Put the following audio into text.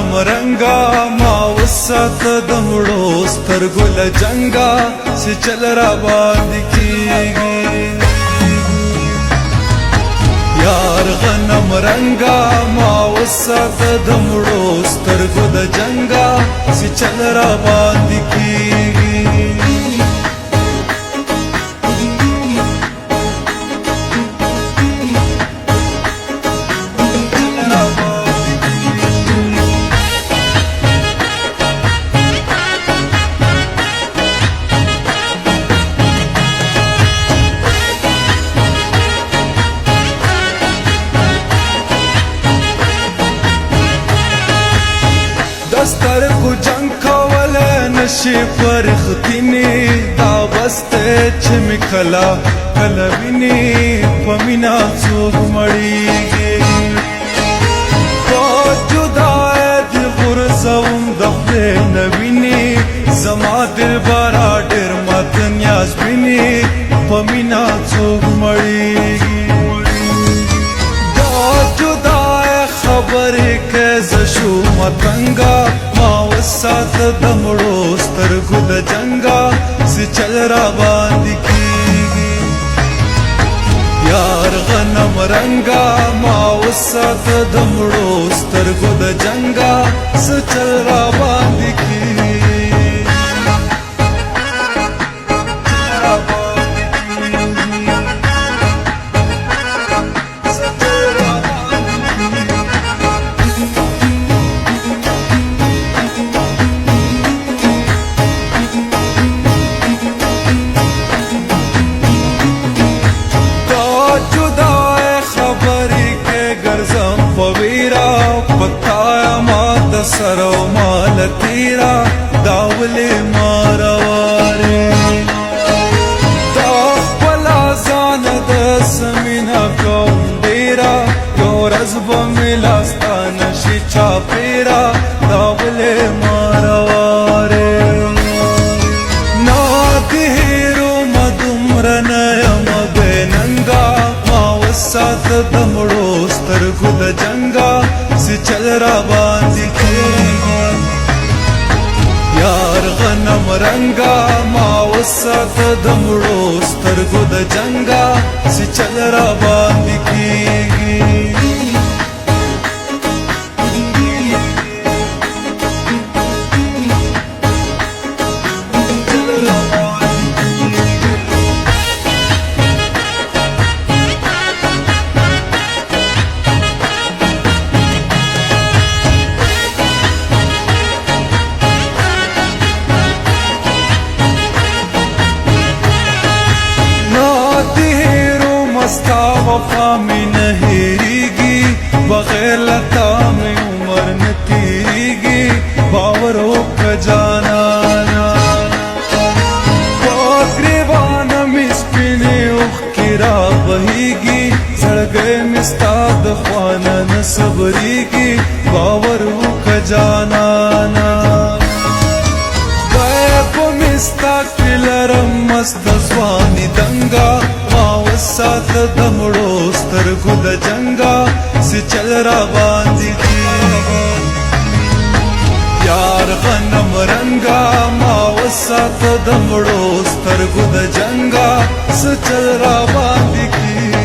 غنم رنگا ما وسط دمړو سترګو له جنگا چې چل را باندې کیږي یار غنم رنگا ما وسط دمړو سترګو د جنگا چې چل را باندې کیږي دستر کو جنگ کول نشي پرختینی دا بسته چې مکلا کلوینی پمینا څوک مړیږي په جدای د غرزوم د خپل نوینی زما دل بارا ډېر مات نیاز بینی پمینا څوک مړیږي دا جدای خبرې که زشو متنگا ما وسات دمړو سترګو د جنگا چې چل را باندې کیږي یار غنم رنگا ما وسات دمړو سترګو د جنگا چې چل را باندې کیږي سرو مال تیرا داولی مارواری دا خپلا زان د سمینا کوم ډیرا یو ورځ به مې لاستا نشي چاپیرا داولی مارواری نا د هیرو مدومره نه یم بې ننګا ما وسات د مړو سترګو د جنګا چې چل را باندې یار غنم رنگا ما وسط دمړو سترګو د جنگا چې چل را باندې کیږي ستا وفا می نهیریگی بغیر لتا می عمر نتیریگی باورو کا جانانا باگریوانا می سپینی اخ کی را بہیگی زڑگئے مستا دخوانا نصبریگی باورو کا جانانا غیب مستا کلرم مست زوانی دنگا سات دمړو سترګو د جنگا چې چل را باندې کیږي یار غنم رنگا ما وسات دمړو سترګو د جنگا چې چل را باندې کیږي